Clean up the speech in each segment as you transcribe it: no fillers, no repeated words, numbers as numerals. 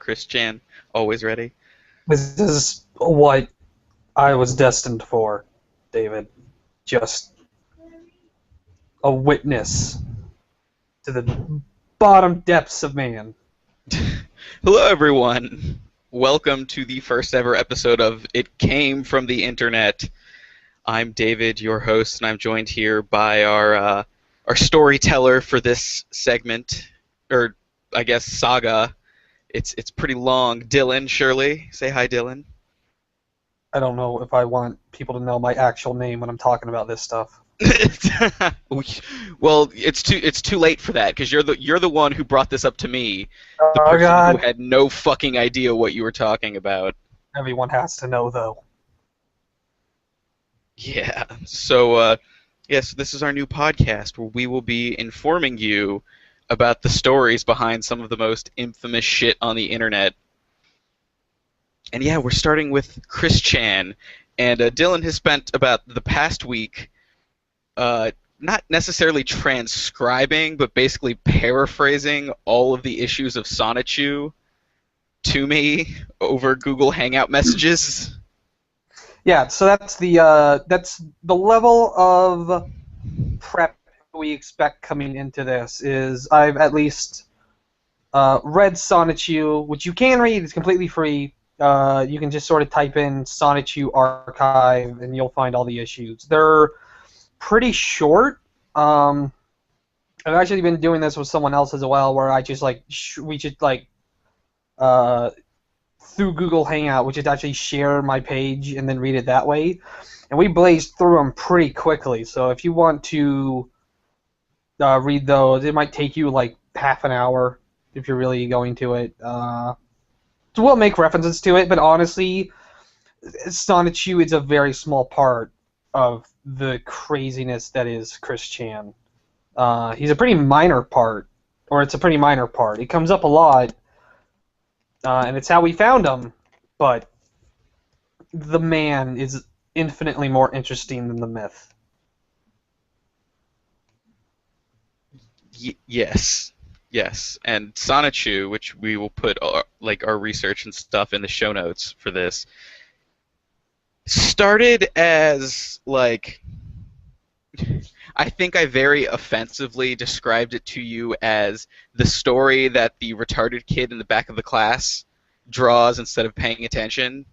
Chris Chan, always ready. This is what I was destined for, David. Just a witness to the bottom depths of man. Hello, everyone. Welcome to the first ever episode of It Came from the Internet. I'm David, your host, and I'm joined here by our storyteller for this segment, or I guess saga. It's pretty long. Dylan, Shirley. Say hi, Dylan. I don't know if I want people to know my actual name when I'm talking about this stuff. Well, it's too late for that because you're the one who brought this up to me, the Oh person who God! had no fucking idea what you were talking about. Everyone has to know, though. Yeah. So yes, this is our new podcast where we will be informing you about the stories behind some of the most infamous shit on the internet. And yeah, we're starting with Chris Chan, and Dylan has spent about the past week not necessarily transcribing, but basically paraphrasing all of the issues of Sonichu to me over Google Hangout messages. Yeah, so that's the level of prep we expect coming into this. Is I've at least read Sonichu, which you can read. It's completely free. You can just sort of type in Sonichu archive, and you'll find all the issues. They're pretty short. I've actually been doing this with someone else as well, where I just we just uh, through Google Hangout, which is actually share my page and then read it that way, and we blazed through them pretty quickly. So if you want to read those, it might take you like half an hour if you're really going to it. So we'll make references to it, but honestly, Sonichu is a very small part of the craziness that is Chris Chan. He's a pretty minor part, or it's a pretty minor part. It comes up a lot, and it's how we found him, but the man is infinitely more interesting than the myth. Yes. Yes, and Sonichu, which we will put our research and stuff in the show notes for this, started as I think I very offensively described it to you as the story that the retarded kid in the back of the class draws instead of paying attention,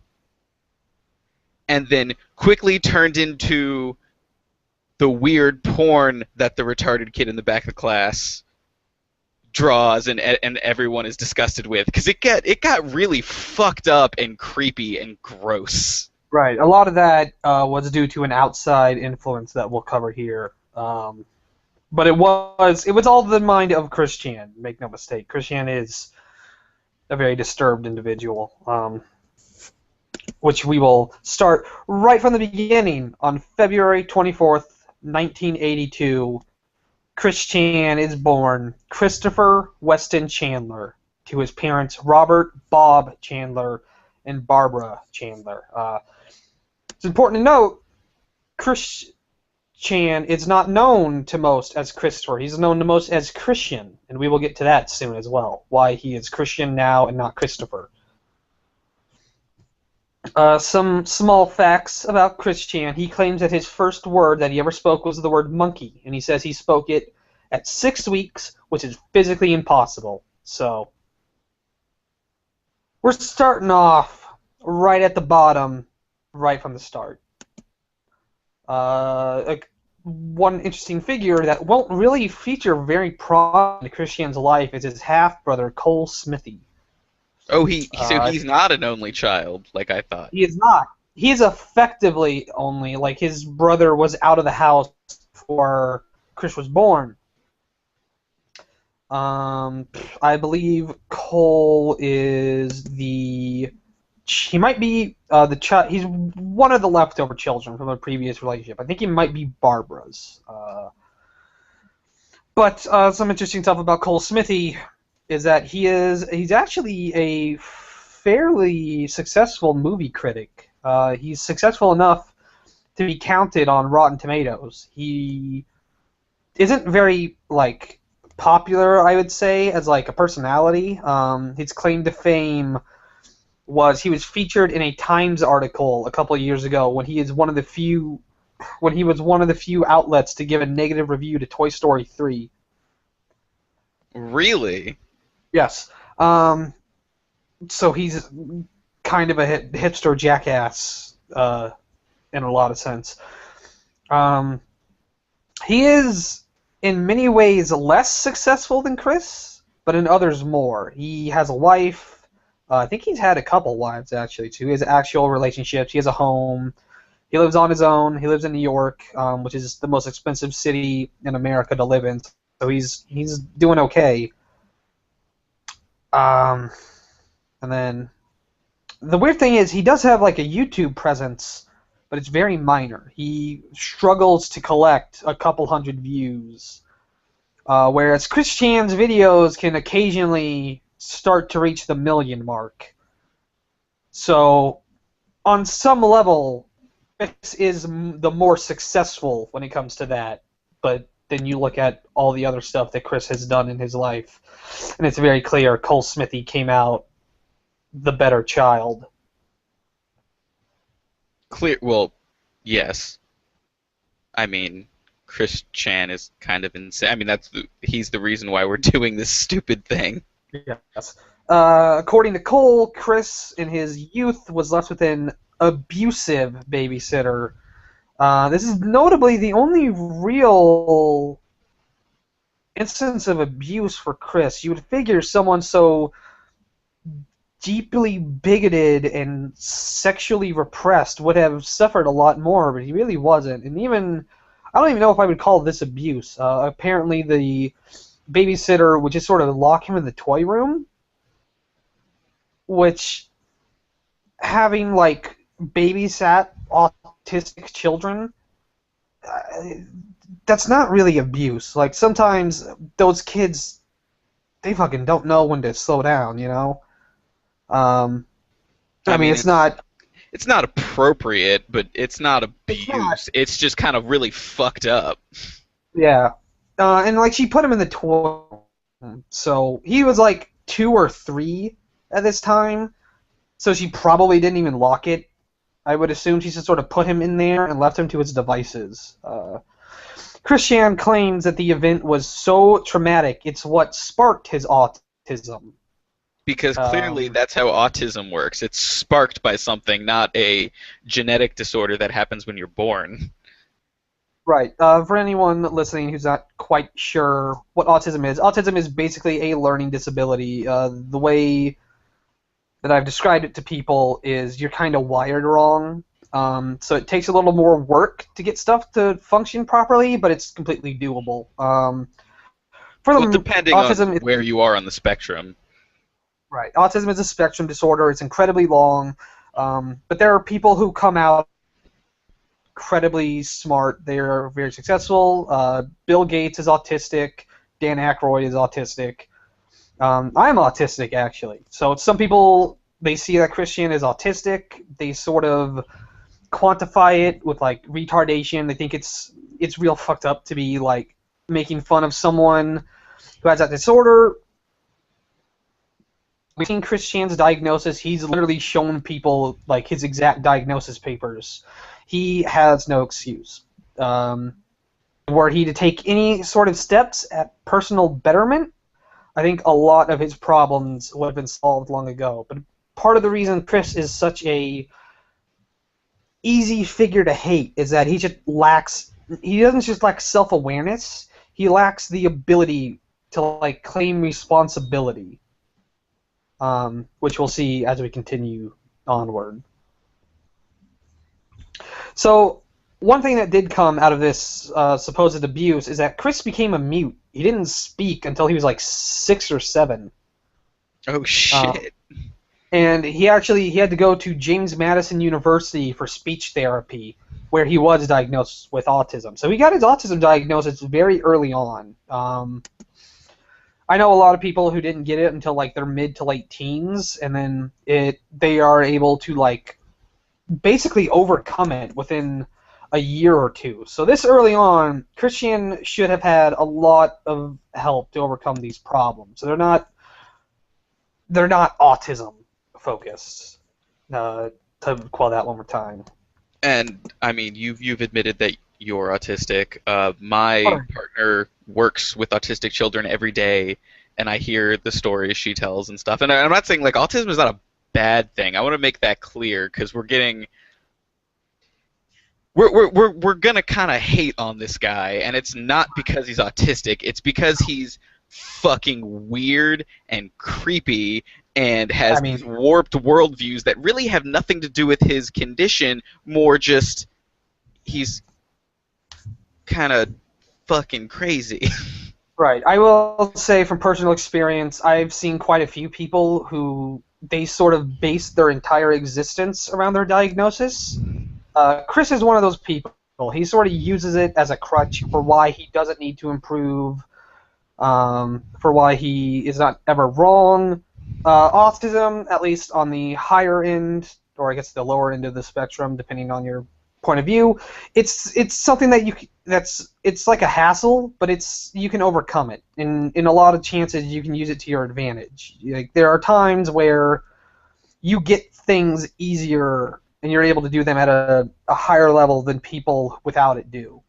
and then quickly turned into the weird porn that the retarded kid in the back of the class draws and everyone is disgusted with, because it got really fucked up and creepy and gross. Right. A lot of that was due to an outside influence that we'll cover here. But it was all the mind of Chris Chan. Make no mistake, Chris Chan is a very disturbed individual, which we will start right from the beginning. On February 24th, 1982, Chris Chan is born Christopher Weston Chandler to his parents Robert Bob Chandler and Barbara Chandler. It's important to note Chris Chan is not known to most as Christopher. He's known to most as Christian, and we will get to that soon as well, why he is Christian now and not Christopher. Some small facts about Chris Chan. He claims that his first word that he ever spoke was the word monkey, and he says he spoke it at 6 weeks, which is physically impossible. So we're starting off right at the bottom, right from the start. One interesting figure that won't really feature very prominently in Chris Chan's life is his half-brother, Cole Smithy. Oh, so he's not an only child, like I thought. He is not. He is effectively only. Like, his brother was out of the house before Chris was born. I believe Cole is he might be the child. He's one of the leftover children from a previous relationship. I think he might be Barbara's. But some interesting stuff about Cole Smithy is that he's actually a fairly successful movie critic. He's successful enough to be counted on Rotten Tomatoes. He isn't very popular, I would say, as like a personality. His claim to fame was he was featured in a Times article a couple of years ago when he was one of the few outlets to give a negative review to Toy Story 3. Really? Yes. So he's kind of a hipster jackass in a lot of sense. He is in many ways less successful than Chris, but in others more. He has a wife. I think he's had a couple wives actually too. He has actual relationships. He has a home. He lives on his own. He lives in New York, which is the most expensive city in America to live in. So he's doing okay. And then the weird thing is he does have like a YouTube presence, but it's very minor. He struggles to collect a couple hundred views, whereas Chris Chan's videos can occasionally start to reach the million mark. So on some level, Chris is the more successful when it comes to that, but then you look at all the other stuff that Chris has done in his life, and it's very clear Cole Smithy came out the better child. Clear. Well, yes. I mean, Chris Chan is kind of insane. I mean, he's the reason why we're doing this stupid thing. Yes. According to Cole, Chris in his youth was left with an abusive babysitter. This is notably the only real instance of abuse for Chris. You would figure someone so deeply bigoted and sexually repressed would have suffered a lot more, but he really wasn't. And I don't even know if I would call this abuse. Apparently the babysitter would just sort of lock him in the toy room, which, having like babysat autistic children, that's not really abuse. Like, sometimes those kids, they fucking don't know when to slow down, you know? I mean, it's not... It's not appropriate, but it's not abuse. It's just kind of really fucked up. Yeah. And, like, she put him in the toy room. So he was, like, 2 or 3 at this time. So she probably didn't even lock it. I would assume she just sort of put him in there and left him to his devices. Chris Chan claims that the event was so traumatic, it's what sparked his autism. Because clearly that's how autism works. It's sparked by something, not a genetic disorder that happens when you're born. Right. For anyone listening who's not quite sure what autism is basically a learning disability. The way that I've described it to people is you're kind of wired wrong. So it takes a little more work to get stuff to function properly, but it's completely doable. Depending on where you are on the spectrum. Right. Autism is a spectrum disorder. It's incredibly long. But there are people who come out incredibly smart. They're very successful. Bill Gates is autistic. Dan Aykroyd is autistic. I'm autistic, actually. So some people, they see that Chris Chan is autistic. They sort of quantify it with, like, retardation. They think it's real fucked up to be, like, making fun of someone who has that disorder. We've seen Chris Chan's diagnosis. He's literally shown people, like, his exact diagnosis papers. He has no excuse. Were he to take any sort of steps at personal betterment, I think a lot of his problems would have been solved long ago. But part of the reason Chris is such a easy figure to hate is that he doesn't just lack self-awareness, he lacks the ability to, like, claim responsibility. Which we'll see as we continue onward. So, one thing that did come out of this supposed abuse is that Chris became a mute. He didn't speak until he was like 6 or 7. Oh, shit. And he had to go to James Madison University for speech therapy, where he was diagnosed with autism. So he got his autism diagnosis very early on. I know a lot of people who didn't get it until, like, their mid to late teens, and then they are able to, like, basically overcome it within a year or two. So this early on, Christian should have had a lot of help to overcome these problems. So they're not autism focused. To quell that one more time. And I mean, you've admitted that you're autistic. My Alright. partner works with autistic children every day, and I hear the stories she tells and stuff. And I'm not saying like autism is not a bad thing. I want to make that clear because we're gonna kind of hate on this guy, and it's not because he's autistic. It's because he's fucking weird and creepy and I has these mean, warped worldviews that really have nothing to do with his condition. More just he's kind of fucking crazy. right. I will say from personal experience, I've seen quite a few people who they sort of base their entire existence around their diagnosis. Chris is one of those people. He sort of uses it as a crutch for why he doesn't need to improve, for why he is not ever wrong. Autism, at least on the higher end, or I guess the lower end of the spectrum, depending on your point of view, it's something that it's like a hassle, but you can overcome it. In a lot of chances, you can use it to your advantage. Like there are times where you get things easier and you're able to do them at a higher level than people without it do.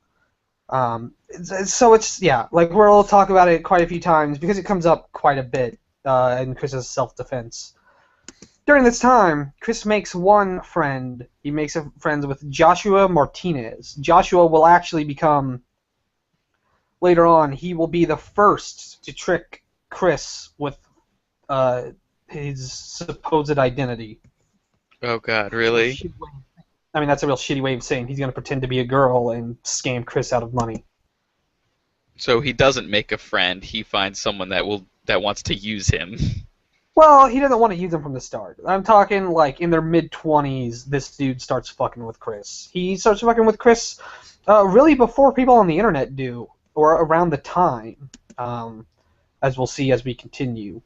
So it's yeah, like we'll talk about it quite a few times because it comes up quite a bit in Chris's self-defense. During this time, Chris makes one friend. He makes friends with Joshua Martinez. Joshua will actually become later on. He will be the first to trick Chris with his supposed identity. Oh God, really? I mean, that's a real shitty way of saying he's going to pretend to be a girl and scam Chris out of money. So he doesn't make a friend. He finds someone that wants to use him. Well, he doesn't want to use him from the start. I'm talking like in their mid-20s, this dude starts fucking with Chris. He starts fucking with Chris really before people on the internet do, or around the time, as we'll see as we continue.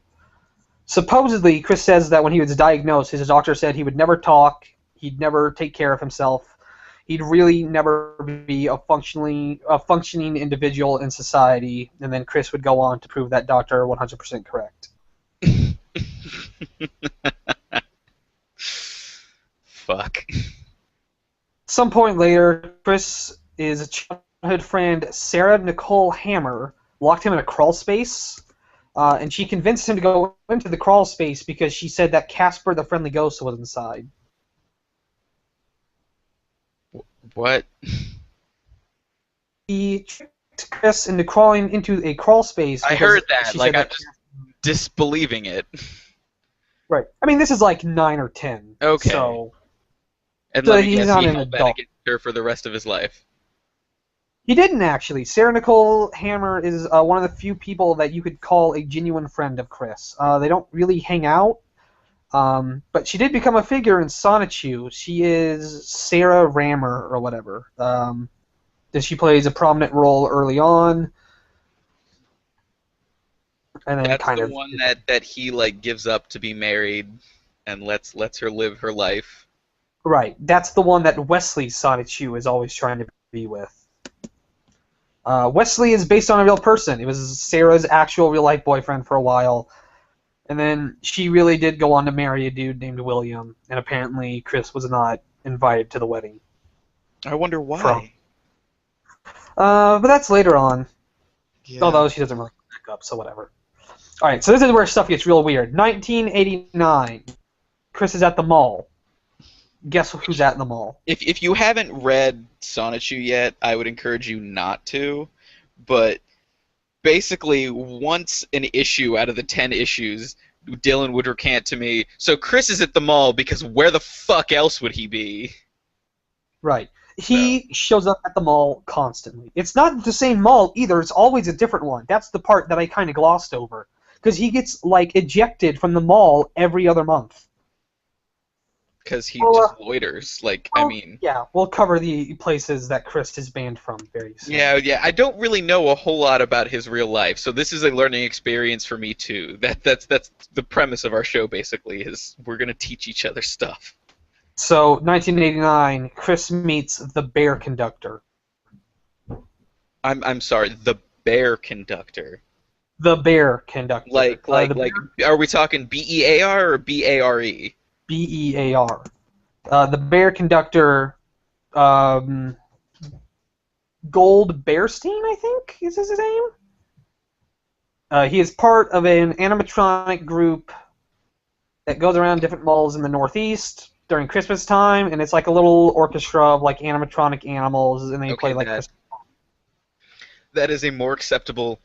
Supposedly, Chris says that when he was diagnosed, his doctor said he would never talk, he'd never take care of himself, he'd really never be a functioning individual in society, and then Chris would go on to prove that doctor 100% correct. Fuck. Some point later, Chris is childhood friend Sarah Nicole Hammer locked him in a crawl space, and she convinced him to go into the crawl space because she said that Casper the Friendly Ghost was inside. What? He tricked Chris into crawling into a crawl space. I heard that. Like I'm just disbelieving it. Right. I mean, this is like 9 or 10. Okay. So, And so let me he's guess, not he an held that adult. against her for the rest of his life. He didn't actually. Sarah Nicole Hammer is one of the few people that you could call a genuine friend of Chris. They don't really hang out, but she did become a figure in Sonichu. She is Sarah Rammer or whatever. She plays a prominent role early on, and then That's kind the of one that he like gives up to be married and lets her live her life. right. That's the one that Wesley Sonichu is always trying to be with. Wesley is based on a real person. It was Sarah's actual real-life boyfriend for a while. And then she really did go on to marry a dude named William. And apparently Chris was not invited to the wedding. I wonder why. But that's later on. Yeah. Although she doesn't really back up, so whatever. Alright, so this is where stuff gets real weird. 1989. Chris is at the mall. Guess who's at the mall? If you haven't read Sonichu yet, I would encourage you not to. But basically, once an issue out of the 10 issues, Dylan would recant to me, so Chris is at the mall because where the fuck else would he be? Right. He shows up at the mall constantly. It's not the same mall either. It's always a different one. That's the part that I kind of glossed over. Because he gets, like, ejected from the mall every other month. Because he just loiters. Like, I mean... Yeah, we'll cover the places that Chris is banned from very soon. Yeah, I don't really know a whole lot about his real life, so this is a learning experience for me, too. That's the premise of our show, basically, is we're going to teach each other stuff. So, 1989, Chris meets the bear conductor. I'm sorry, the bear conductor. The bear conductor. The Like, are we talking BEAR or BARE? BEAR. The bear conductor, um, Gold Bearstein, I think, is his name. He is part of an animatronic group that goes around different malls in the Northeast during Christmas time, and it's like a little orchestra of like animatronic animals, and they play Okay, like Christmas. that is a more acceptable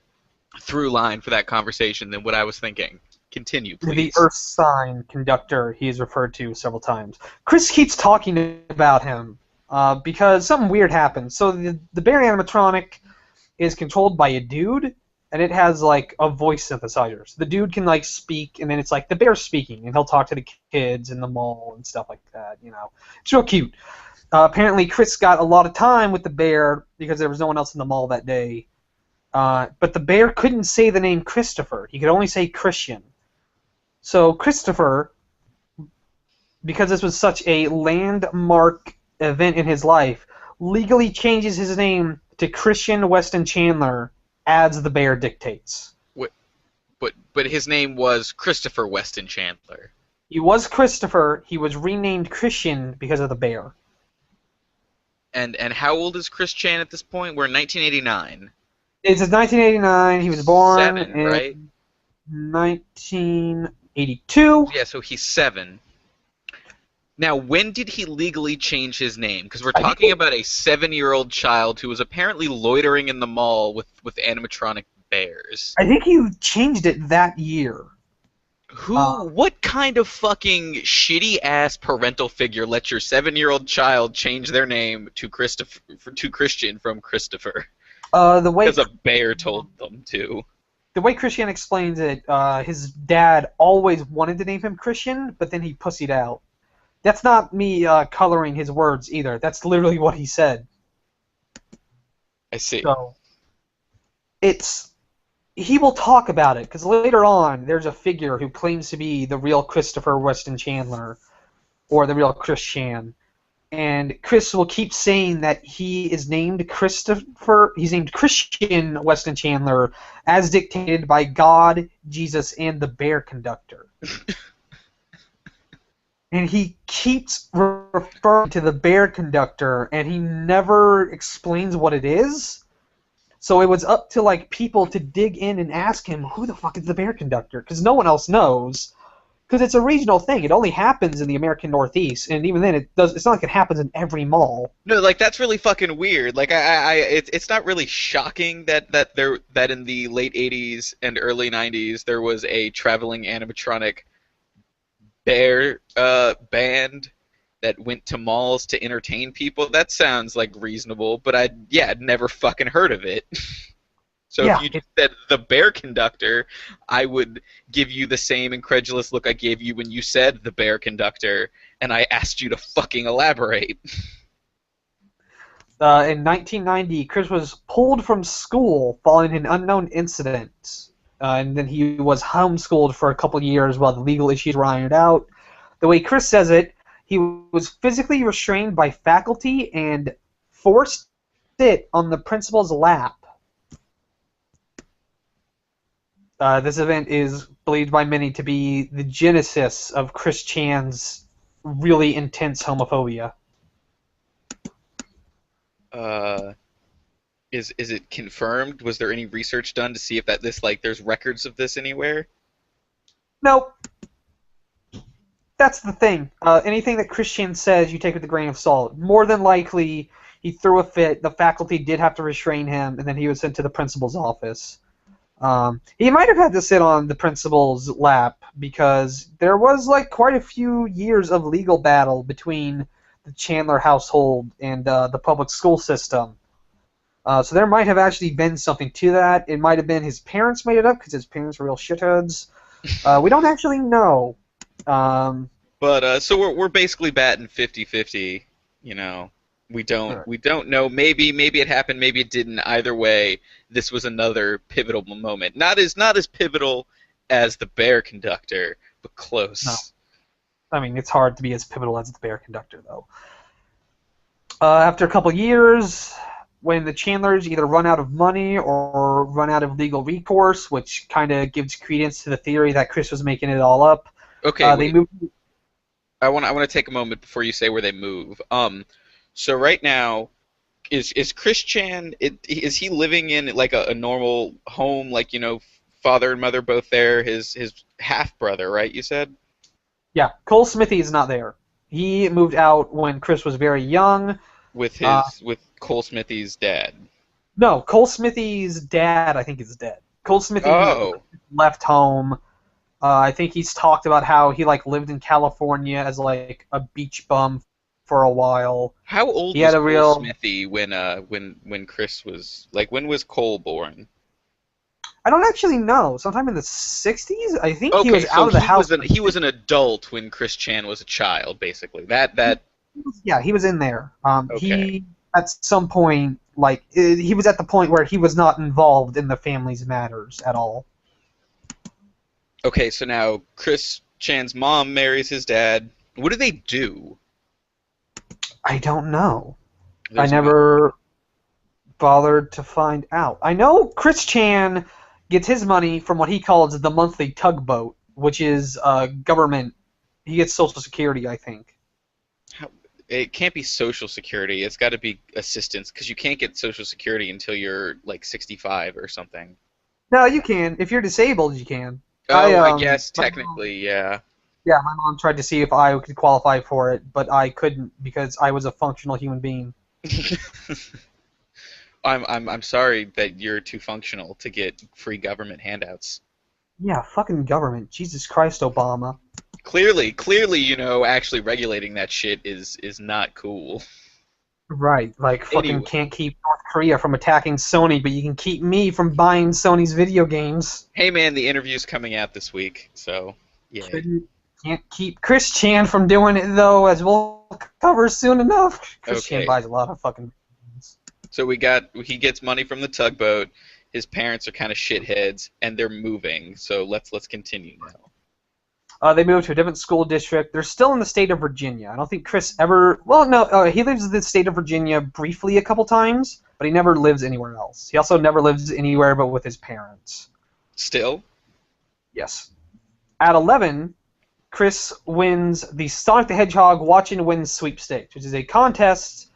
through line for that conversation than what I was thinking. Continue, The please. Earth Sign conductor he is referred to several times. Chris keeps talking about him because something weird happens. So the bear animatronic is controlled by a dude, and it has like a voice synthesizer. So the dude can like speak, and then it's like the bear's speaking, and he'll talk to the kids in the mall and stuff like that. It's real cute. Apparently, Chris got a lot of time with the bear because there was no one else in the mall that day. But the bear couldn't say the name Christopher. He could only say Christian. So Christopher, because this was such a landmark event in his life, legally changes his name to Christian Weston Chandler as the bear dictates. What, but his name was Christopher Weston Chandler. He was Christopher. He was renamed Christian because of the bear. And how old is Chris Chan at this point? We're in 1989. It's 1989. He was born 7, in right? 1982. Yeah, so he's 7. Now, when did he legally change his name? Because we're I think talking about a 7-year-old child who was apparently loitering in the mall with animatronic bears. I think he changed it that year. What kind of fucking shitty ass parental figure lets your 7-year-old child change their name to Christian from Christopher? The way Because a bear told them to. the way Christian explains it, his dad always wanted to name him Christian, but then he pussied out. That's not me coloring his words either. That's literally what he said. I see. So he will talk about it because later on there's a figure who claims to be the real Christopher Weston Chandler or the real Chris Chan, and Chris will keep saying that he is named Christopher. He's named Christian Weston Chandler as dictated by God, Jesus, and the bear conductor. And he keeps referring to the bear conductor, and he never explains what it is. So it was up to like people to dig in and ask him, who the fuck is the bear conductor? Because no one else knows. Because it's a regional thing. It only happens in the American Northeast, and even then, it's not like it happens in every mall. No, like that's really fucking weird. Like it's not really shocking that in the late '80s and early '90s there was a traveling animatronic bear band that went to malls to entertain people. That sounds like reasonable, but I'd never fucking heard of it. So Yeah, if you said the bear conductor, I would give you the same incredulous look I gave you when you said the bear conductor, and I asked you to fucking elaborate. In 1990, Chris was pulled from school following an unknown incident, and then he was homeschooled for a couple years while the legal issues were ironed out. The way Chris says it, he was physically restrained by faculty and forced to sit on the principal's lap. This event is believed by many to be the genesis of Chris Chan's really intense homophobia. Is it confirmed? Was there any research done to see if there's records of this anywhere? Nope. That's the thing. Anything that Christian says, you take with a grain of salt. More than likely, he threw a fit. The faculty did have to restrain him, and then he was sent to the principal's office. He might have had to sit on the principal's lap because there was like quite a few years of legal battle between the Chandler household and the public school system. So there might have actually been something to that. It might have been his parents made it up because his parents were real shitheads. We don't actually know. But so we're basically batting 50-50, you know. We don't know. Maybe it happened, maybe it didn't. Either way, this was another pivotal moment. Not as pivotal as the bear conductor, but close. No. I mean, it's hard to be as pivotal as the Bear Conductor, though. After a couple years, when the Chandlers either run out of money or run out of legal recourse, which kind of gives credence to the theory that Chris was making it all up, Okay, they wait. move. I want to take a moment before you say where they move. So right now, is Chris Chan? Is he living in like a normal home, like father and mother both there? His half brother, right? You said Yeah, Cole Smithy is not there. He moved out when Chris was very young. Uh, with Cole Smithy's dad. no, Cole Smithy's dad, I think, is dead. Cole Smithy Oh, left home. I think he's talked about how he lived in California as a beach bum for a while. how old He was had a Cole real. Smithy when Chris was like when was Cole born? I don't actually know. Sometime in the '60s, I think he Okay, was so out of the house. he was an adult when Chris Chan was a child, basically. That Yeah, he was in there. okay. He at some point, he was at the point where he was not involved in the family's matters at all. Okay, so now Chris Chan's mom marries his dad. What do they do? I don't know. I There's no. never bothered to find out. I know Chris Chan gets his money from what he calls the monthly tugboat, which is government. He gets Social Security, I think. How, it can't be Social Security. It's got to be assistance because you can't get Social Security until you're like 65 or something. No, you can. If you're disabled, you can. Oh, I guess My mom, technically, yeah. yeah, my mom tried to see if I could qualify for it, but I couldn't because I was a functional human being. I'm sorry that you're too functional to get free government handouts. Yeah, fucking government. Jesus Christ, Obama. Clearly, actually regulating that shit is not cool. Right, fucking Anyway, can't keep North Korea from attacking Sony, but you can keep me from buying Sony's video games. hey man, the interview's coming out this week, so yay. Can't keep Chris Chan from doing it though, as we'll cover soon enough. Chris Chan Okay, buys a lot of fucking games. so he gets money from the tugboat. His parents are kind of shitheads, and they're moving. So let's continue now. They moved to a different school district. They're still in the state of Virginia. I don't think Chris ever. Well, no, he lives in the state of Virginia briefly a couple times, but he never lives anywhere else. He also never lives anywhere but with his parents. Still, Yes. At 11, Chris wins the Sonic the Hedgehog Watch and Win sweepstakes, which is a contest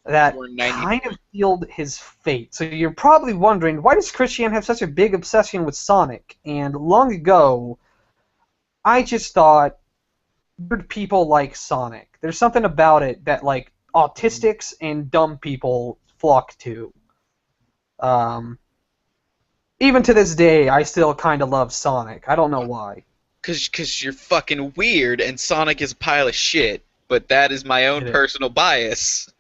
that for 90 kind of points. sealed his fate. So you're probably wondering, why does Christian have such a big obsession with Sonic? And long ago, I just thought weird people like Sonic. There's something about it that autistics and dumb people flock to. Um, Even to this day, I still kind of love Sonic. I don't know why. Cause you're fucking weird, and Sonic is a pile of shit. But that is my own It is. personal bias.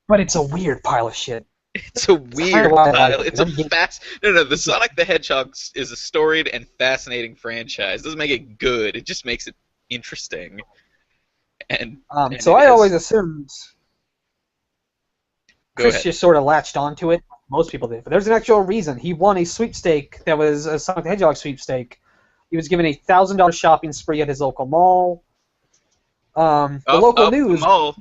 But it's a weird pile of shit. It's a It's kind of weird why I pile. like it. It's a fast. No. The Sonic the Hedgehog is a storied and fascinating franchise. It doesn't make it good. It just makes it interesting. And So it I has. always assumed Go Chris ahead. just sort of latched onto it. Most people did. But there's an actual reason. He won a sweepstake that was a Sonic the Hedgehog sweepstake. He was given a $1,000 shopping spree at his local mall. The local news, The mall.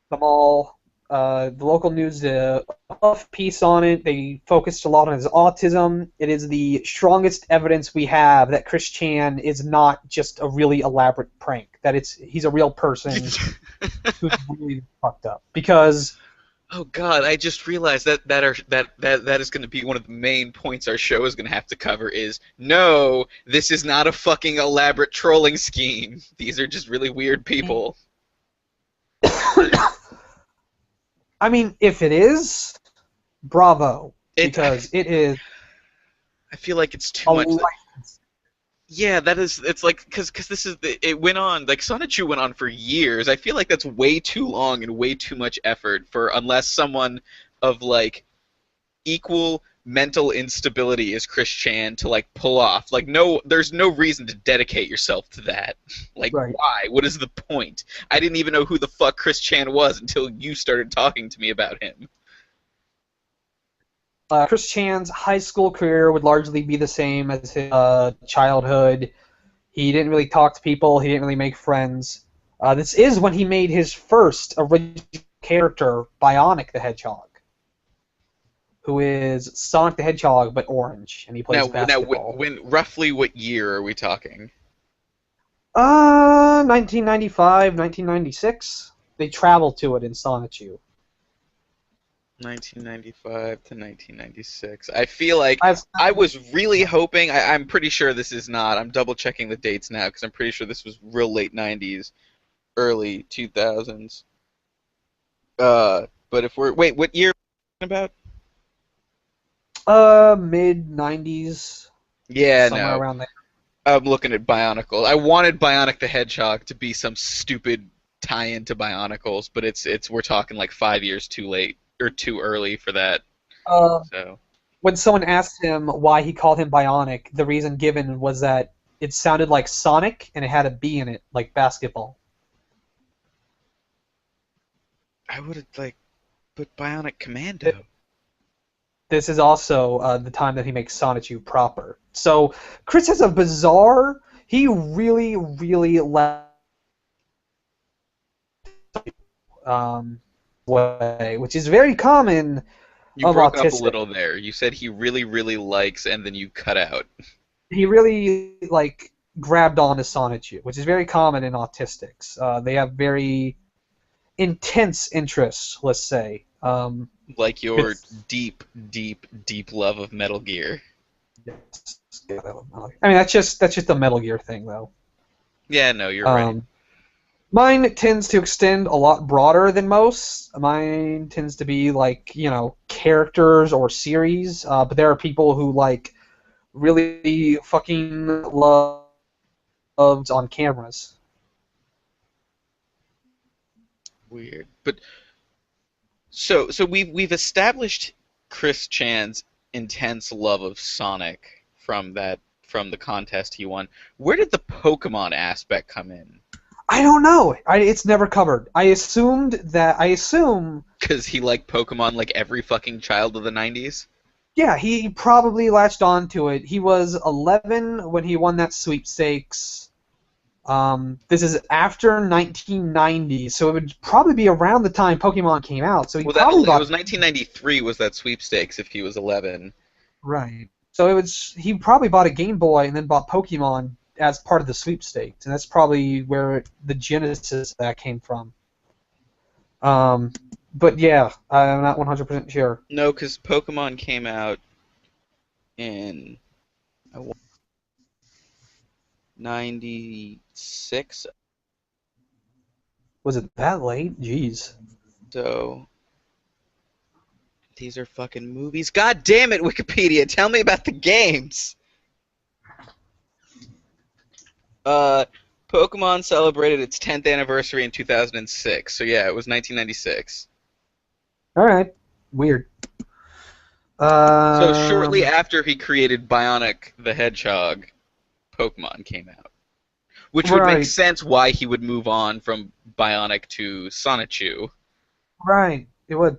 the mall, the local news did a buff piece on it. They focused a lot on his autism. It is the strongest evidence we have that Chris Chan is not just a really elaborate prank. That he's a real person who's really fucked up. Because Oh God! I just realized that is going to be one of the main points our show is going to have to cover. Is no, this is not a fucking elaborate trolling scheme. These are just really weird people. I mean, if it is, bravo, It, because it is I feel like it's too a much. license. Yeah, that is. It's like because this is it went on like Sonic went on for years. I feel like that's way too long and way too much effort for unless someone of like equal mental instability as Chris Chan to like pull off. Like no, there's no reason to dedicate yourself to that. Like Right. why? What is the point? I didn't even know who the fuck Chris Chan was until you started talking to me about him. Chris Chan's high school career would largely be the same as his childhood. He didn't really talk to people. He didn't really make friends. This is when he made his first original character, Bionic the Hedgehog, who is Sonic the Hedgehog but orange, and he plays basketball. When roughly what year are we talking? 1995, 1996. They travel to it in Sonichu. 1995 to 1996. I feel like I've I was really hoping. I'm pretty sure this is not. I'm double checking the dates now because I'm pretty sure this was real late 90s, early 2000s. But if we're wait, what year are we talking mid 90s, about? Yeah, somewhere no. around there. I'm looking at Bionicle. I wanted Bionic the Hedgehog to be some stupid tie-in to Bionicles, but it's we're talking like 5 years too late or too early for that. Uh, So when someone asked him why he called him Bionic, the reason given was that it sounded like Sonic and it had a B in it, like basketball. I would have like put Bionic Commando. This is also the time that he makes Sonichu proper. So Chris has a bizarre. He really, really way, which is very common You of broke up a autistic. little there. You said he really, really likes, and then you cut out. He really grabbed on to Sonichu, which is very common in autistics. They have very intense interests, let's say. Like your It's, deep, deep, deep love of Metal Gear. I mean, that's just a Metal Gear thing, though. Yeah, no, you're right. Mine tends to extend a lot broader than most. Mine tends to be characters or series, but there are people who really fucking love on cameras. Weird. But so we've established Chris Chan's intense love of Sonic from the contest he won. Where did the Pokemon aspect come in? I don't know. It's never covered. I assume Because he liked Pokemon like every fucking child of the 90s? yeah, he probably latched on to it. He was 11 when he won that sweepstakes. This is after 1990, so it would probably be around the time Pokemon came out. So he Well, probably it bought was 1993 was that sweepstakes if he was 11. right. So he probably bought a Game Boy and then bought Pokemon as part of the sweepstakes, and that's probably where the genesis of that came from. But yeah, I'm not 100% sure. No, because Pokemon came out in 96, Was it that late? Jeez. so these are fucking movies. God damn it, Wikipedia, tell me about the games! Pokemon celebrated its 10th anniversary in 2006, so yeah, it was 1996. All right. Weird. So shortly after he created Bionic the Hedgehog, Pokemon came out. Which would make Right. sense why he would move on from Bionic to Sonichu. Right. It would.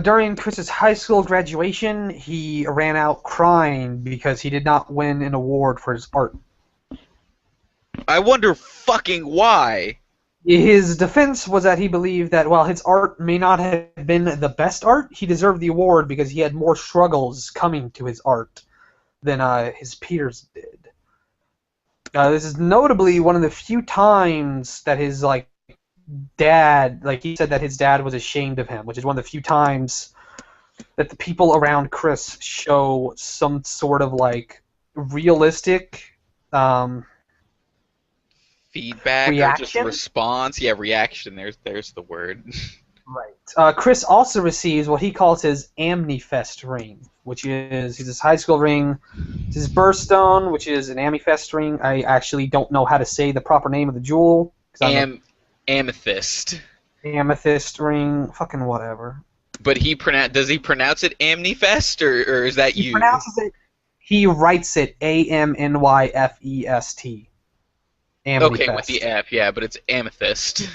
During Chris's high school graduation, he ran out crying because he did not win an award for his art. I wonder fucking why. His defense was that he believed that while his art may not have been the best art, he deserved the award because he had more struggles coming to his art than his peers did. This is notably one of the few times that his dad, he said that his dad was ashamed of him, which is one of the few times that the people around Chris show some sort of realistic Feedback or just reaction. response? Yeah, reaction. There's the word. Right. Chris also receives what he calls his Amnifest ring, which is his high school ring. It's his birthstone, which is an Amnifest ring. I actually don't know how to say the proper name of the jewel. Amethyst. Amethyst ring, fucking whatever. But does he pronounce it Amnifest or is that He you? pronounces it. He writes it Amnyfest. Okay, with the F, yeah, but it's Amethyst.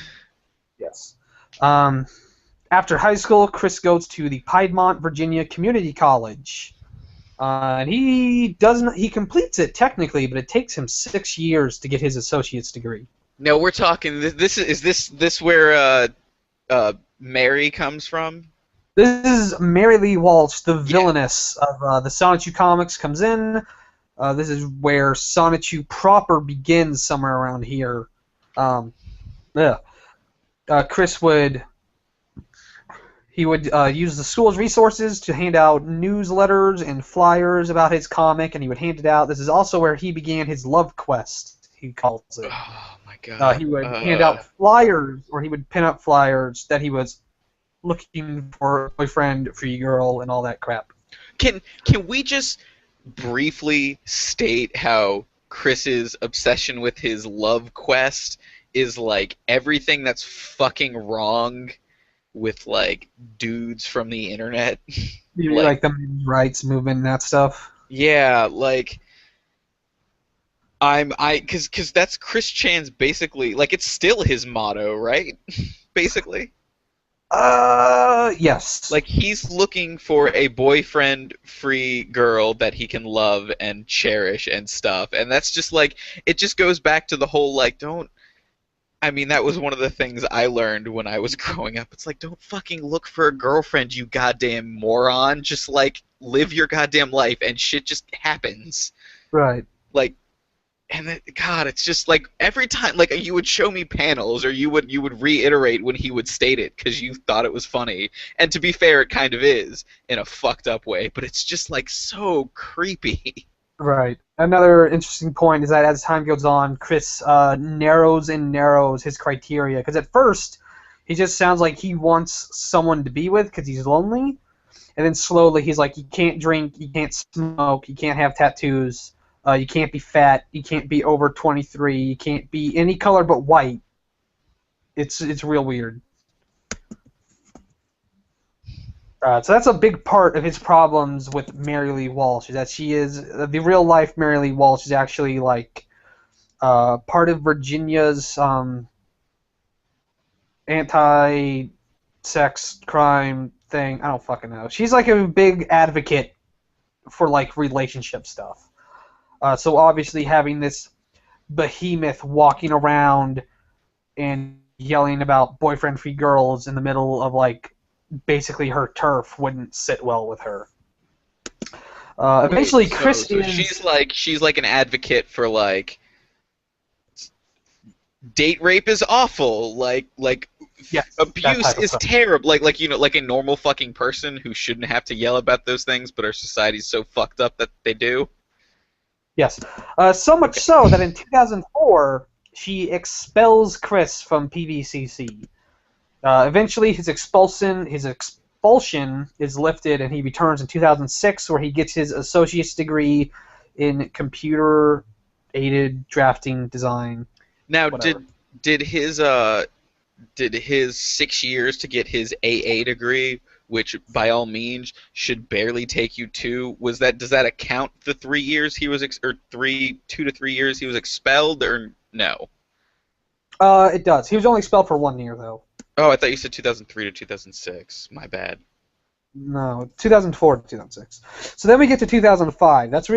Yes. After high school, Chris goes to the Piedmont, Virginia Community College. And he doesn't. He completes it technically, but it takes him 6 years to get his associate's degree. No, we're talking. This where Mary comes from? This is Mary Lee Walsh, the Yeah. villainess of the Sonichu comics, comes in. This is where Sonichu proper begins, somewhere around here. Yeah. Chris would use the school's resources to hand out newsletters and flyers about his comic, and he would hand it out. This is also where he began his love quest, he calls it. Oh my god. He would hand out flyers, or he would pin up flyers that he was looking for a boyfriend, free girl, and all that crap. Can we just briefly state how Chris's obsession with his love quest is like everything that's fucking wrong with like dudes from the internet? Like the men's rights movement and that stuff. Yeah, like cause that's Chris Chan's basically like it's still his motto, right? Basically. Yes. Like he's looking for a boyfriend-free girl that he can love and cherish and stuff, and that's just like it just goes back to the whole like don't. I mean that was one of the things I learned when I was growing up. It's like don't fucking look for a girlfriend, you goddamn moron. Just like live your goddamn life, and shit just happens. Right. Like. And God, it's just like every time, like you would show me panels, or you would reiterate when he would state it because you thought it was funny. And to be fair, it kind of is in a fucked up way, but it's just like so creepy. Right. Another interesting point is that as time goes on, Chris narrows and narrows his criteria. Because at first, he just sounds like he wants someone to be with because he's lonely. And then slowly he's like, you can't drink, you can't smoke, you can't have tattoos. You can't be fat. You can't be over 23. You can't be any color but white. It's real weird. So that's a big part of his problems with Mary Lee Walsh. Is that she is the real life Mary Lee Walsh is actually like part of Virginia's anti-sex crime thing. I don't fucking know. She's like a big advocate for like relationship stuff. So obviously having this behemoth walking around and yelling about boyfriend-free girls in the middle of like basically her turf wouldn't sit well with her. Eventually, Chris is. She's like an advocate for like date rape is awful, like Yes, abuse is terrible, like you know, like a normal fucking person who shouldn't have to yell about those things, but our society's so fucked up that they do. Yes. So much so that in 2004, she expels Chris from PVCC. Eventually, his expulsion is lifted, and he returns in 2006, where he gets his associate's degree in computer-aided drafting design. Now, whatever. did his 6 years to get his AA degree, which by all means should barely take you 2. Does that account the 3 years he was 2 to 3 years he was expelled, or no? It does. He was only expelled for 1 year though. Oh, I thought you said 2003 to 2006. My bad. No, 2004 to 2006. So then we get to 2005. This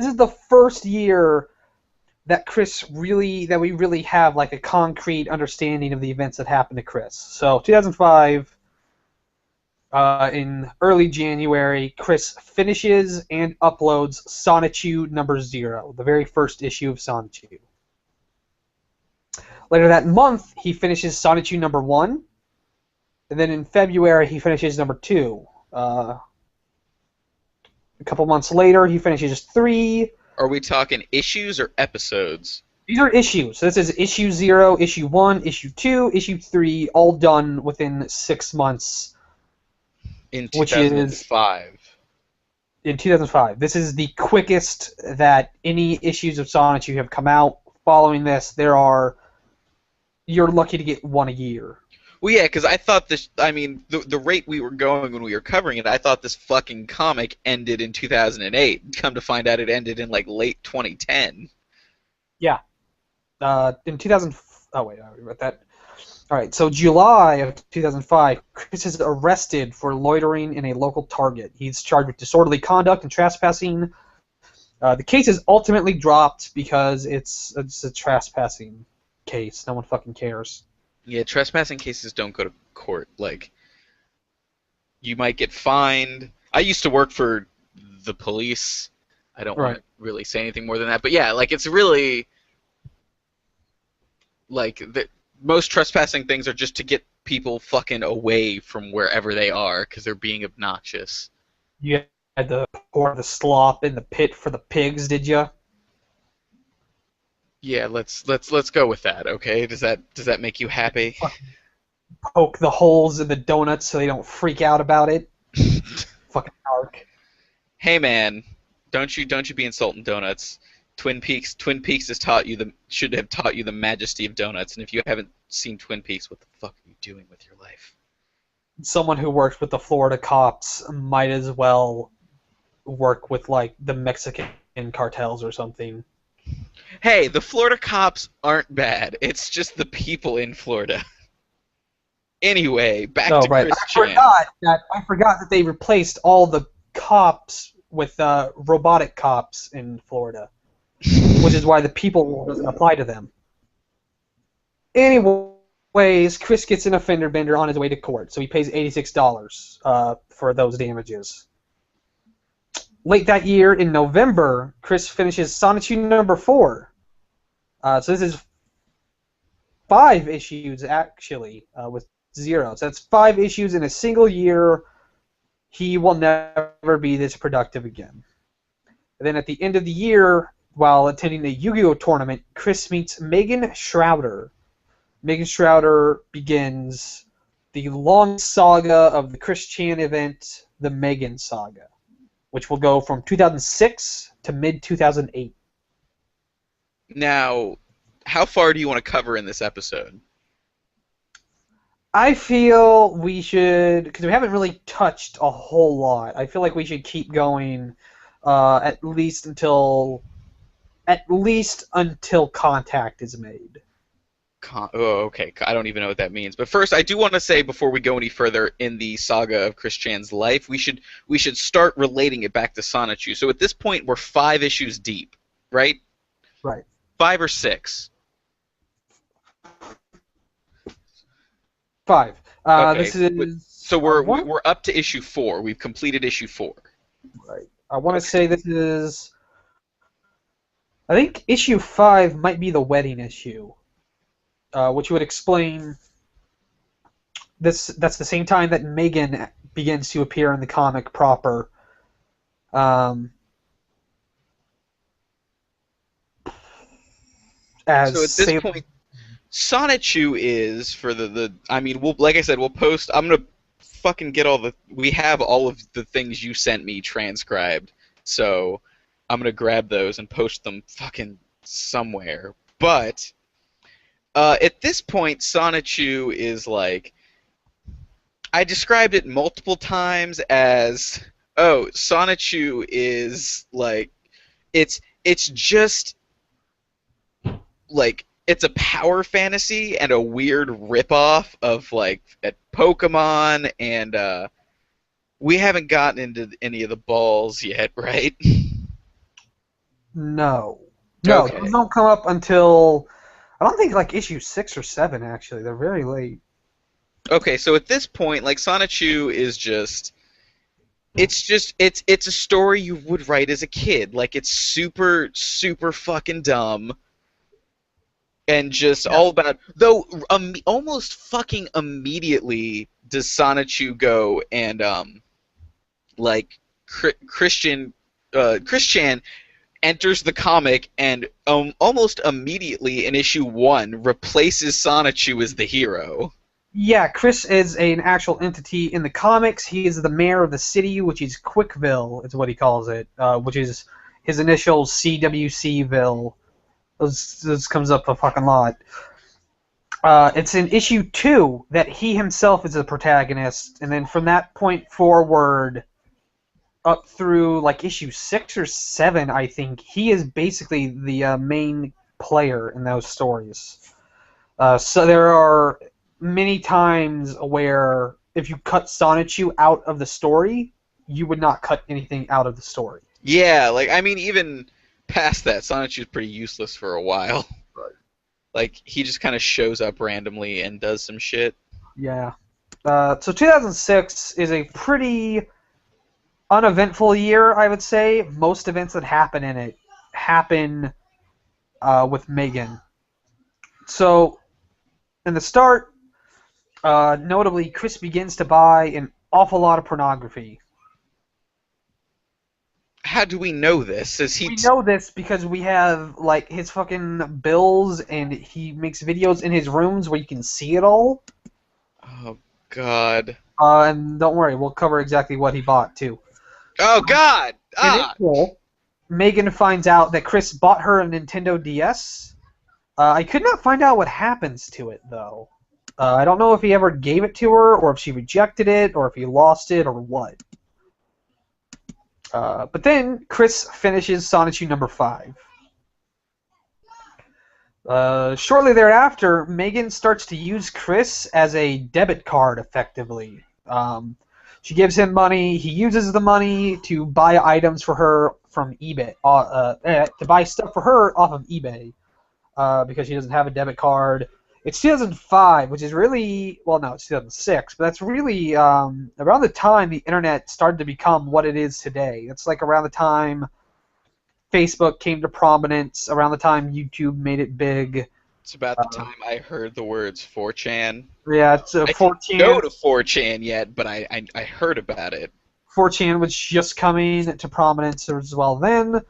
is the first year that we really have like a concrete understanding of the events that happened to Chris. So 2005. In early January, Chris finishes and uploads Sonichu number 0, the very first issue of Sonichu. Later that month, he finishes Sonichu number 1, and then in February, he finishes number 2. A couple months later, he finishes 3. Are we talking issues or episodes? These are issues. So this is issue 0, issue 1, issue 2, issue 3, all done within 6 months. In 2005. In 2005. This is the quickest that any issues of Sonichu have come out. Following this, you're lucky to get 1 a year. Well, yeah, because I thought this. I mean, the rate we were going when we were covering it, I thought this fucking comic ended in 2008. Come to find out, it ended in like late 2010. Yeah. In 2000. Oh wait, I already read that. All right, so July of 2005, Chris is arrested for loitering in a local Target. He's charged with disorderly conduct and trespassing. The case is ultimately dropped because it's a trespassing case. No one fucking cares. Yeah, trespassing cases don't go to court. Like, you might get fined. I used to work for the police. I don't want Right. to really say anything more than that, but yeah, like it's really like most trespassing things are just to get people fucking away from wherever they are because they're being obnoxious. You had to pour the slop in the pit for the pigs, did you? Yeah, let's go with that. Okay, does that make you happy? Poke the holes in the donuts so they don't freak out about it. Fucking dark. Hey man, don't you be insulting donuts. Twin Peaks has taught you the should have taught you the majesty of donuts, and if you haven't seen Twin Peaks, what the fuck are you doing with your life? Someone who works with the Florida cops might as well work with like the Mexican cartels or something. Hey, the Florida cops aren't bad. It's just the people in Florida. Anyway, back Oh to right, Chris Chan. I forgot that they replaced all the cops with robotic cops in Florida, which is why the people rule doesn't apply to them. Anyways, Chris gets an offender bender on his way to court, so he pays $86 for those damages. Late that year, in November, Chris finishes Sonichu number 4. So this is 5 issues, actually, with 0. So that's 5 issues in a single year. He will never be this productive again. And then at the end of the year, while attending a Yu-Gi-Oh! Tournament, Chris meets Megan Shrouder. Megan Shrouder begins the long saga of the Chris Chan event, the Megan Saga, which will go from 2006 to mid-2008. Now, how far do you want to cover in this episode? I feel we should, because we haven't really touched a whole lot. I feel like we should keep going at least until contact is made. Oh, okay. I don't even know what that means. But first, I do want to say before we go any further in the saga of Chris Chan's life, we should start relating it back to Sonichu. So at this point, we're 5 issues deep, right? Right. 5 or 6. 5. Okay. This is. So we're up to issue 4. We've completed issue 4. Right. I want to say this is. I think issue 5 might be the wedding issue, which would explain. That's the same time that Megan begins to appear in the comic proper. As So at this point, Sonichu is for the I mean, like I said, we'll post. I'm gonna fucking get we have all of the things you sent me transcribed, so I'm gonna grab those and post them fucking somewhere. But at this point, Sonichu is like, I described it multiple times as, oh, Sonichu is like, it's just like it's a power fantasy and a weird ripoff of like at Pokemon, and we haven't gotten into any of the balls yet, right? No, Okay. those don't come up until I don't think like issue 6 or 7. Actually, they're very late. Okay, so at this point, like Sonichu is just. It's a story you would write as a kid. Like it's super super fucking dumb. And just all about though almost fucking immediately does Sonichu go and like Chris Chan enters the comic and almost immediately in issue 1 replaces Sonichu as the hero. Yeah, Chris is an actual entity in the comics. He is the mayor of the city, which is Quickville, is what he calls it, which is his initials CWCville. This comes up a fucking lot. It's in issue 2 that he himself is the protagonist, and then from that point forward, up through like issue 6 or 7, I think, he is basically the main player in those stories. So there are many times where if you cut Sonichu out of the story, you would not cut anything out of the story. Yeah, like I mean, even past that, Sonic was pretty useless for a while. Right. Like he just kind of shows up randomly and does some shit. Yeah. So 2006 is a pretty uneventful year, I would say. Most events that happen in it happen with Megan. So in the start, notably, Chris begins to buy an awful lot of pornography. How do we know this? Is he? We know this because we have like his fucking bills, and he makes videos in his rooms where you can see it all. Oh God. And don't worry, we'll cover exactly what he bought too. Oh God. In Ah. April, Megan finds out that Chris bought her a Nintendo DS. I could not find out what happens to it though. I don't know if he ever gave it to her, or if she rejected it, or if he lost it, or what. But then Chris finishes Sonichu number 5. Shortly thereafter, Megan starts to use Chris as a debit card, effectively. She gives him money. He uses the money to buy items for her from eBay, to buy stuff for her off of eBay, because she doesn't have a debit card. It's 2005, which is really, well, no, it's 2006, but that's really around the time the internet started to become what it is today. It's like around the time Facebook came to prominence, around the time YouTube made it big. It's about the time I heard the words 4chan. Yeah, it's I didn't 4chan. go to 4chan yet, but I heard about it. 4chan was just coming to prominence as well then.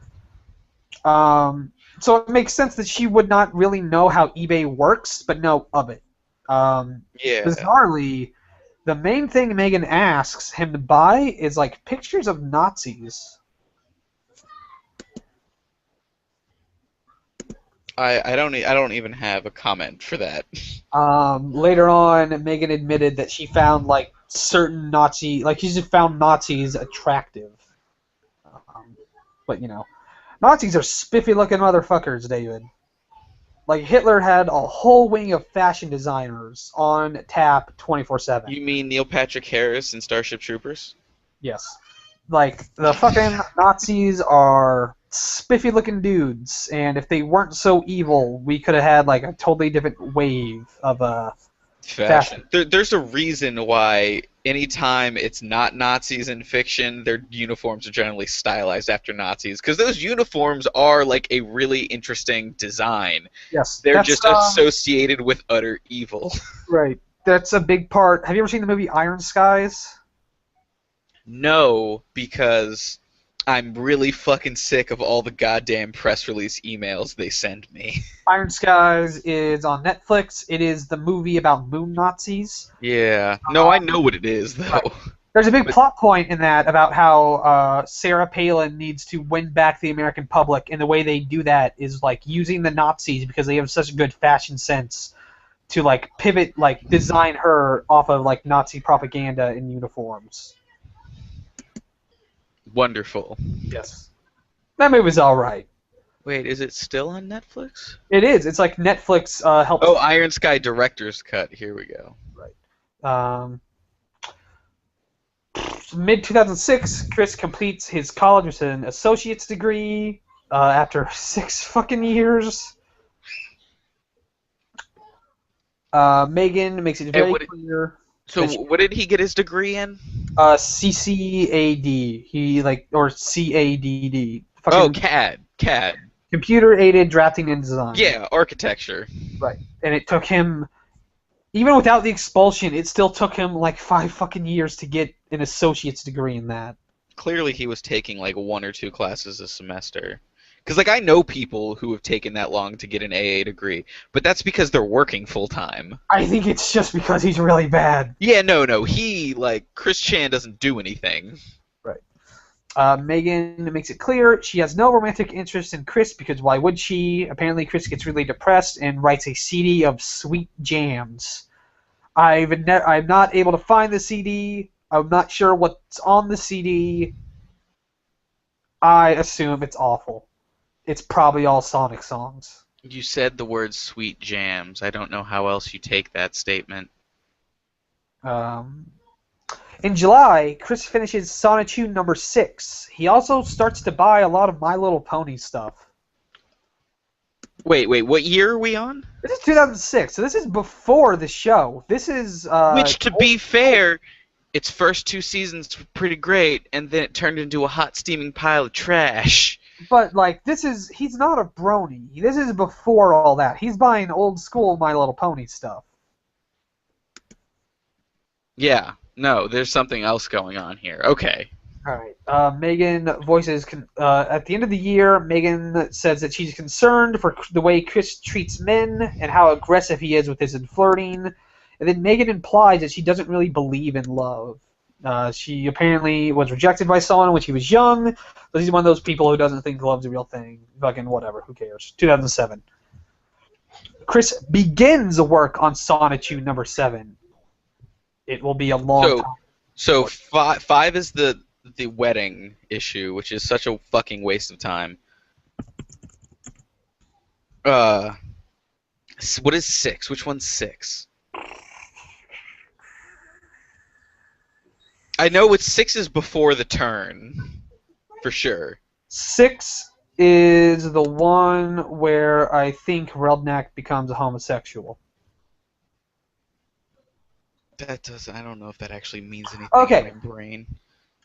So it makes sense that she would not really know how eBay works, but know of it. Yeah. Bizarrely, the main thing Megan asks him to buy is like pictures of Nazis. I don't even have a comment for that. Later on, Megan admitted that she found like certain Nazi, like she just found Nazis attractive. But you know, Nazis are spiffy-looking motherfuckers, David. Like Hitler had a whole wing of fashion designers on tap 24/7. You mean Neil Patrick Harris in Starship Troopers? Yes. Like the fucking Nazis are spiffy-looking dudes, and if they weren't so evil, we could have had like a totally different wave of fashion. There's a reason why anytime it's not Nazis in fiction, their uniforms are generally stylized after Nazis, because those uniforms are like a really interesting design. Yes, They're just associated with utter evil. Right. That's a big part. Have you ever seen the movie Iron Skies? No, because I'm really fucking sick of all the goddamn press release emails they send me. Iron Skies is on Netflix. It is the movie about moon Nazis. Yeah. No, I know what it is, though. Right. There's a big plot point in that about how Sarah Palin needs to win back the American public, and the way they do that is like using the Nazis because they have such a good fashion sense to like pivot, like design her off of like Nazi propaganda in uniforms. Wonderful. Yes. That movie's alright. Wait, is it still on Netflix? It is. It's like Netflix helps. Oh, Iron Sky Director's Cut. Here we go. Right. Mid 2006, Chris completes his college with an associate's degree after 6 fucking years. Megan makes it very clear. So what did he get his degree in? CCAD. He or CADD. Oh, CAD. Computer aided drafting and design. Yeah, architecture. Right. And it took him, even without the expulsion, it still took him like 5 fucking years to get an associate's degree in that. Clearly he was taking like 1 or 2 classes a semester. Because like I know people who have taken that long to get an AA degree, but that's because they're working full time. I think it's just because he's really bad. Yeah, no. He, like, Chris Chan doesn't do anything. Right. Megan makes it clear she has no romantic interest in Chris because why would she? Apparently Chris gets really depressed and writes a CD of sweet jams. I'm not able to find the CD. I'm not sure what's on the CD. I assume it's awful. It's probably all Sonic songs. You said the word sweet jams. I don't know how else you take that statement. Um, in July, Chris finishes Sonichu number 6. He also starts to buy a lot of My Little Pony stuff. Wait, what year are we on? This is 2006, so this is before the show. This is Which, to be fair, its first 2 seasons were pretty great, and then it turned into a hot steaming pile of trash. but like he's not a brony. This is before all that. He's buying old school My Little Pony stuff. Yeah, no, there's something else going on here. Okay. All right. Megan voices at the end of the year. Megan says that she's concerned for the way Chris treats men and how aggressive he is with his flirting. And then Megan implies that she doesn't really believe in love. She apparently was rejected by someone when she was young. So she's one of those people who doesn't think love's a real thing. Fucking whatever. Who cares? 2007. Chris begins work on Sonichu number 7. It will be a long time. So five is the wedding issue, which is such a fucking waste of time. What is 6? Which one's 6? I know what 6 is before the turn, for sure. 6 is the one where I think Redneck becomes a homosexual. I don't know if that actually means anything Okay. in my brain.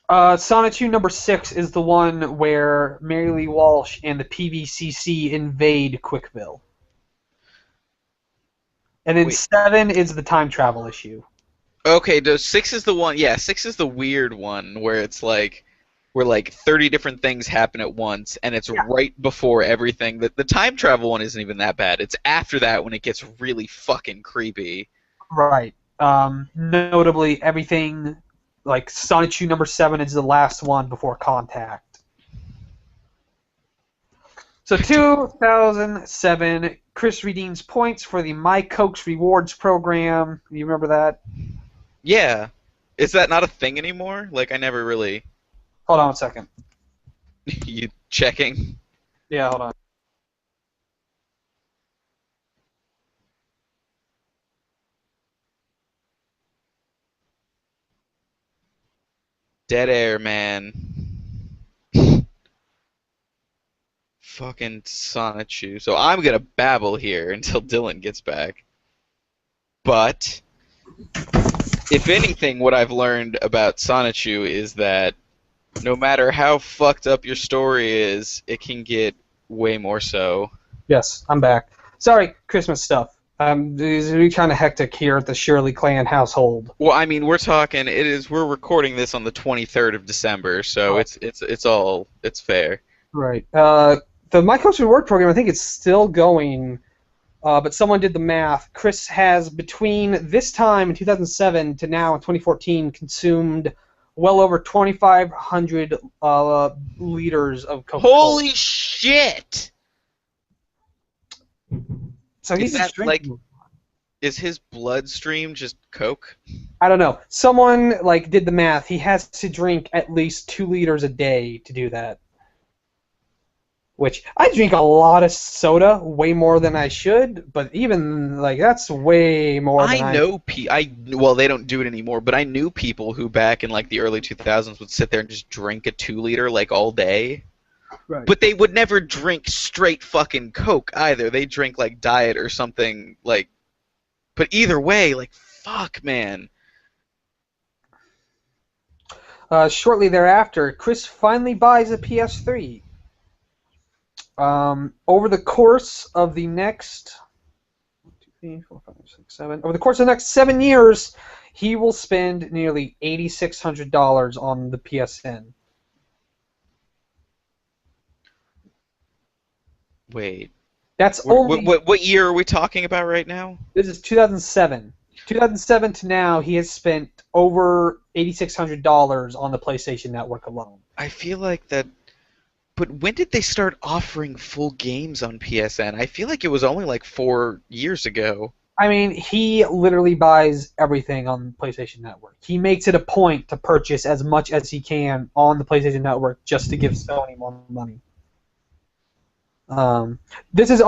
Sonichu number 6 is the one where Mary Lee Walsh and the PVCC invade Quickville. And then 7 is the time travel issue. Okay, 6 is the one. Yeah, 6 is the weird one where it's like, where like 30 different things happen at once, and it's right before everything. The time travel one isn't even that bad. It's after that when it gets really fucking creepy. Right. Notably, everything like Sonichu number 7 is the last one before Contact. So 2007, Chris redeems points for the My Cokes Rewards program. You remember that? Yeah. Is that not a thing anymore? Like, I never really... Hold on a second. You checking? Yeah, hold on. Dead air, man. Fucking Sonichu. So I'm gonna babble here until Dylan gets back. But if anything, what I've learned about Sonichu is that no matter how fucked up your story is, it can get way more so. Yes, I'm back. Sorry, Christmas stuff. It's really kind of hectic here at the Shirley clan household. Well, I mean, we're recording this on the 23rd of December, so it's fair. Right. The My Coach Reward program, I think it's still going, but someone did the math. Chris has, between this time in 2007 to now in 2014, consumed well over 2,500 liters of Coca-Cola. Holy shit! So he's just drinking. Like, is his bloodstream just Coke? I don't know. Someone did the math. He has to drink at least 2 liters a day to do that. Which, I drink a lot of soda, way more than I should, but even, that's way more than well, they don't do it anymore, but I knew people who back in, the early 2000s would sit there and just drink a 2-liter, all day. Right. But they would never drink straight fucking Coke, either. They drink, Diet or something, but either way, fuck, man. Shortly thereafter, Chris finally buys a PS3. Over the course of the next 1, 2, 3, 4, 5, 6, 7. Over the course of the next 7 years, he will spend nearly $8,600 on the PSN. Wait. That's only. What year are we talking about right now? This is 2007. 2007 to now, he has spent over $8,600 on the PlayStation Network alone. I feel like that. But when did they start offering full games on PSN? I feel like it was only 4 years ago. I mean, he literally buys everything on the PlayStation Network. He makes it a point to purchase as much as he can on the PlayStation Network just to give Sony more money. This is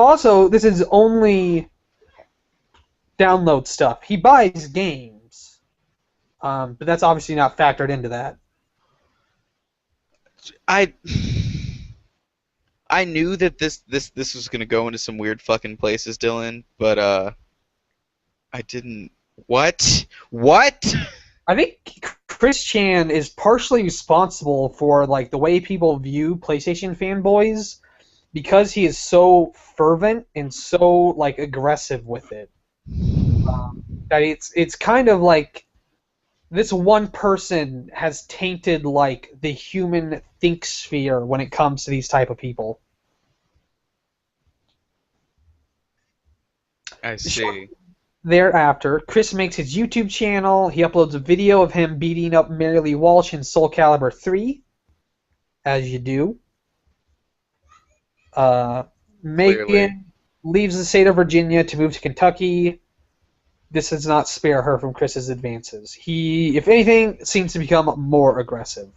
only download stuff. He buys games. But that's obviously not factored into that. I I knew that this was gonna go into some weird fucking places, Dylan, but I didn't. What? What? I think Chris Chan is partially responsible for like the way people view PlayStation fanboys because he is so fervent and so like aggressive with it. That it's kind of like this one person has tainted like the human think sphere when it comes to these type of people. I see. Thereafter, Chris makes his YouTube channel. He uploads a video of him beating up Mary Lee Walsh in Soul Calibur 3, as you do. Clearly. Megan leaves the state of Virginia to move to Kentucky. This does not spare her from Chris's advances. He, if anything, seems to become more aggressive.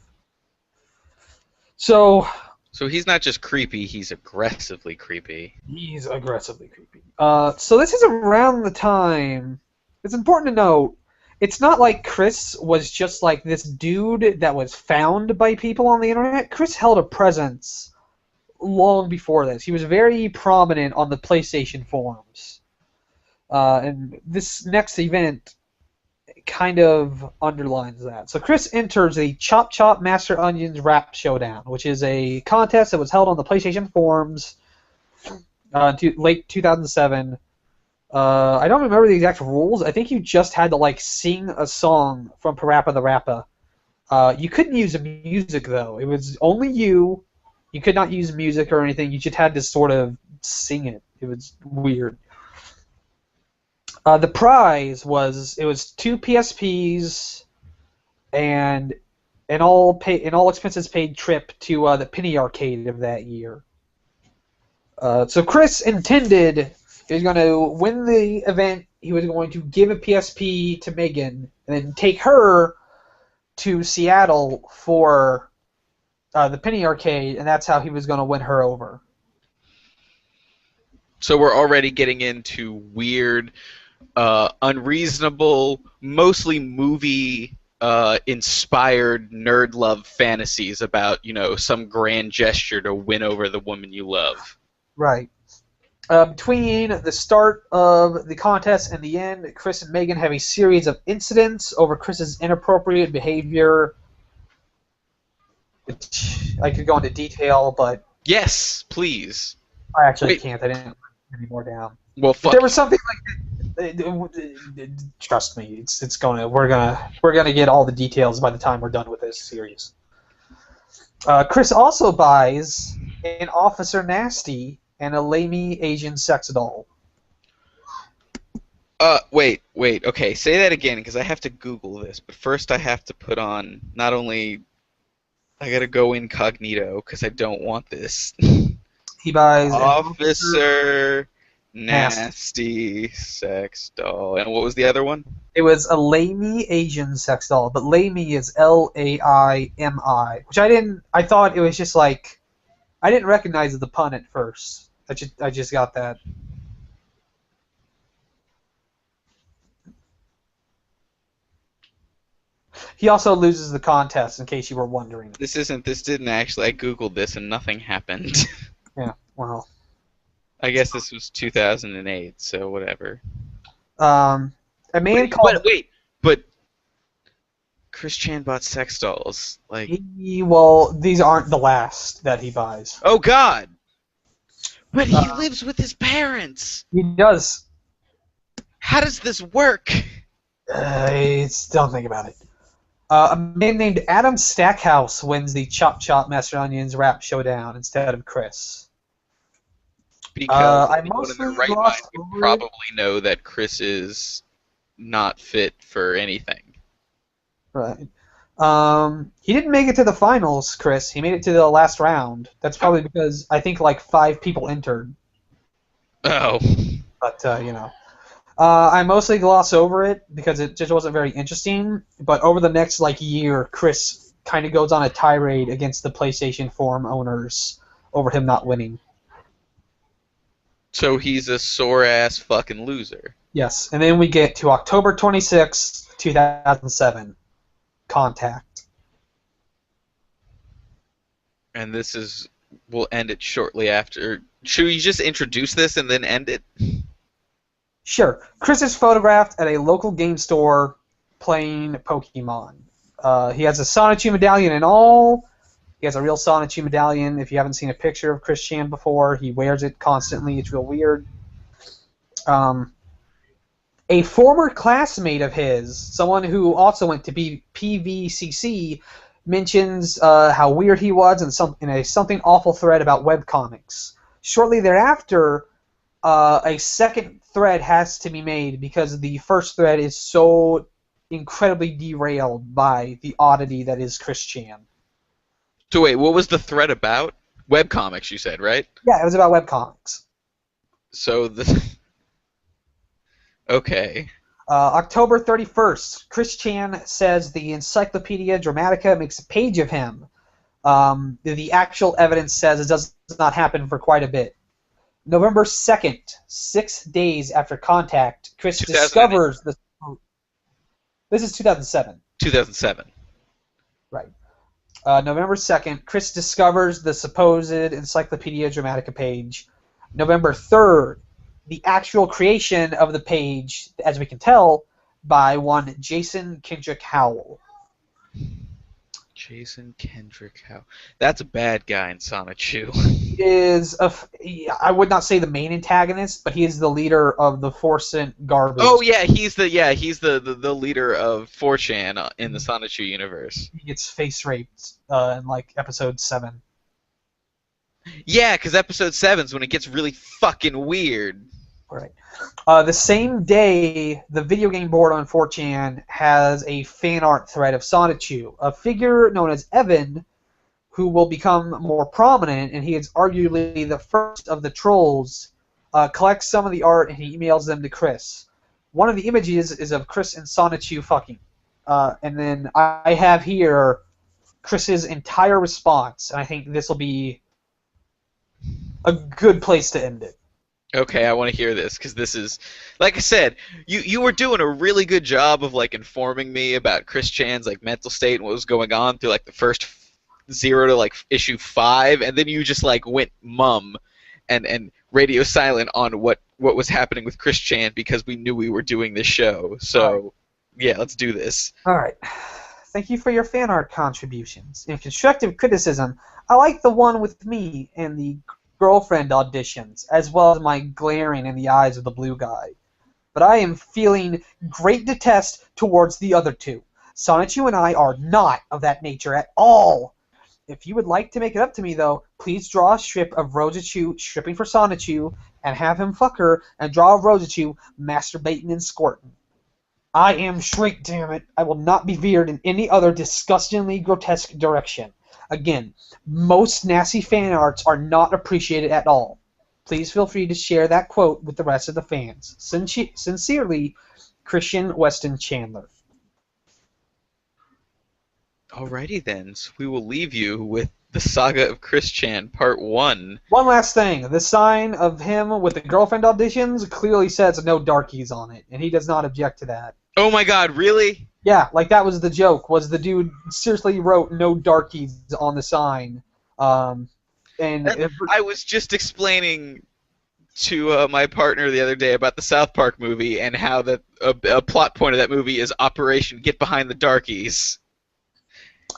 So So he's not just creepy; he's aggressively creepy. he's aggressively creepy. So this is around the time. It's important to note. It's not like Chris was just like this dude that was found by people on the internet. Chris held a presence long before this. He was very prominent on the PlayStation forums. And this next event kind of underlines that. So Chris enters the Chop Chop Master Onions Rap Showdown, which is a contest that was held on the PlayStation forums late 2007. I don't remember the exact rules. I think you just had to like sing a song from Parappa the Rappa. You couldn't use music though. It was only you. You could not use music or anything. You just had to sort of sing it. It was weird. The prize was two PSPs and an all expenses paid trip to the Penny Arcade of that year. So Chris intended he was going to win the event. He was going to give a PSP to Megan and then take her to Seattle for the Penny Arcade, and that's how he was going to win her over. So we're already getting into weird, unreasonable, mostly movie inspired nerd love fantasies about, some grand gesture to win over the woman you love. Right. Between the start of the contest and the end, Chris and Megan have a series of incidents over Chris's inappropriate behavior. Which I could go into detail, but Yes, please. I actually Wait. can't. I didn't write any more down. Well, If fuck. there was something like that, trust me, we're gonna get all the details by the time we're done with this series. Chris also buys an Officer Nasty and a lamey Asian sex doll. Wait. Okay, say that again because I have to Google this. But first, I have to put on not only. I gotta go incognito because I don't want this. He buys an Officer Nasty Sex Doll. And what was the other one? It was a lamey Asian sex doll, but lamey is Laimi, which I thought it was just like, I didn't recognize the pun at first. I just got that. He also loses the contest, in case you were wondering. This didn't actually. I Googled this and nothing happened. Yeah, well. I guess this was 2008, so whatever. A man called... But Chris Chan bought sex dolls. Like, Well, these aren't the last that he buys. oh God! But he lives with his parents. He does. How does this work? Don't think about it. A man named Adam Stackhouse wins the Chop Chop Master Onions Rap Showdown instead of Chris. Because I anyone in mostly their right mind glossed would over it. probably know that Chris is not fit for anything. Right. He didn't make it to the finals, Chris. He made it to the last round. That's probably because I think like 5 people entered. Oh. But, I mostly gloss over it because it just wasn't very interesting. But over the next year, Chris kind of goes on a tirade against the PlayStation forum owners over him not winning. So he's a sore ass fucking loser. Yes, and then we get to October 26th, 2007. Contact. And we'll end it shortly after. Should we just introduce this and then end it? Sure. Chris is photographed at a local game store playing Pokemon. He has a Sonichu medallion and all. He has a real Sonichu medallion. If you haven't seen a picture of Chris Chan before, he wears it constantly. It's real weird. A former classmate of his, someone who also went to PVCC, mentions how weird he was in a something awful thread about webcomics. Shortly thereafter, a second thread has to be made because the first thread is so incredibly derailed by the oddity that is Chris Chan. So wait, what was the thread about? Webcomics, you said, right? Yeah, it was about webcomics. So this. Okay. October 31st, Chris Chan says the Encyclopedia Dramatica makes a page of him. The actual evidence says it does not happen for quite a bit. November 2nd, 6 days after contact, Chris discovers the... This is 2007. 2007. Right. November 2nd, Chris discovers the supposed Encyclopedia Dramatica page. November 3rd, the actual creation of the page, as we can tell, by one Jason Kendrick Howell. Jason Kendrick Howell. That's a bad guy in Sonichu. I would not say the main antagonist, but he is the leader of the 4-cent garbage. Oh yeah, he's the leader of 4chan in the Sonichu universe. He gets face raped in like episode 7. Yeah, because episode 7's when it gets really fucking weird. Right. The same day, the video game board on 4chan has a fan art thread of Sonichu, a figure known as Evan, who will become more prominent, and he is arguably the first of the trolls, collects some of the art and he emails them to Chris. One of the images is of Chris and Sonichu fucking. And then I have here Chris's entire response, and I think this will be a good place to end it. Okay, I want to hear this because this is, like I said, you were doing a really good job of like informing me about Chris Chan's like mental state and what was going on through like the first 0 to like issue 5, and then you just like went mum and radio silent on what was happening with Chris Chan because we knew we were doing this show. So yeah, let's do this. All right. Thank you for your fan art contributions. In constructive criticism, I like the one with me and the girlfriend auditions, as well as my glaring in the eyes of the blue guy. But I am feeling great detest towards the other two. Sonichu and I are not of that nature at all. If you would like to make it up to me, though, please draw a strip of Rosachu stripping for Sonichu and have him fuck her, and draw of Rosachu masturbating and squirting. I am Shriek, damn it. I will not be veered in any other disgustingly grotesque direction. Again, most nasty fan arts are not appreciated at all. Please feel free to share that quote with the rest of the fans. Sincerely, Christian Weston Chandler. Alrighty then, so we will leave you with the Saga of Chris Chan, Part 1. One last thing. The sign of him with the girlfriend auditions clearly says no darkies on it, and he does not object to that. Oh my god, really? Yeah, like that was the joke, was the dude seriously wrote no darkies on the sign. I was just explaining to my partner the other day about the South Park movie and how that a plot point of that movie is Operation Get Behind the Darkies.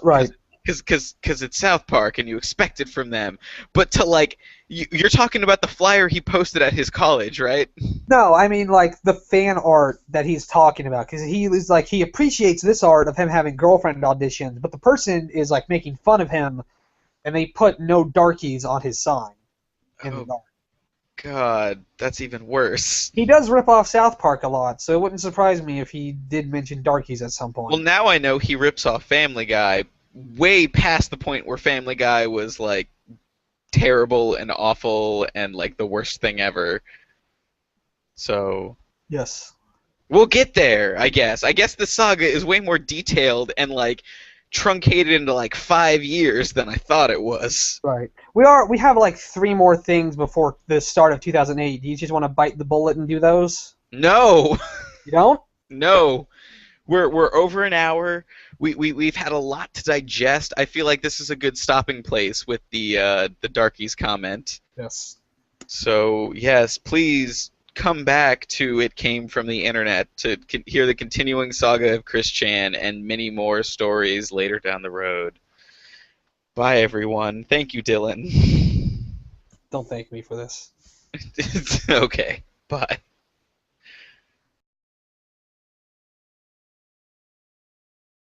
Right. Because it's South Park and you expect it from them. But to like, you're talking about the flyer he posted at his college, right? No, I mean like the fan art that he's talking about, because he is like, he appreciates this art of him having girlfriend auditions, but the person is like making fun of him, and they put no darkies on his sign. Oh, God, that's even worse. He does rip off South Park a lot, so it wouldn't surprise me if he did mention darkies at some point. Well, now I know he rips off Family Guy way past the point where Family Guy was like terrible and awful and like the worst thing ever. So yes, we'll get there, I guess. I guess the saga is way more detailed and like truncated into like 5 years than I thought it was. Right. We have like 3 more things before the start of 2008. Do you just want to bite the bullet and do those? No. You don't? No. We're over an hour. We've had a lot to digest. I feel like this is a good stopping place with the Darkies comment. Yes. So yes, please come back to It Came from the Internet to hear the continuing saga of Chris Chan and many more stories later down the road. Bye everyone. Thank you, Dylan. Don't thank me for this. Okay. Bye.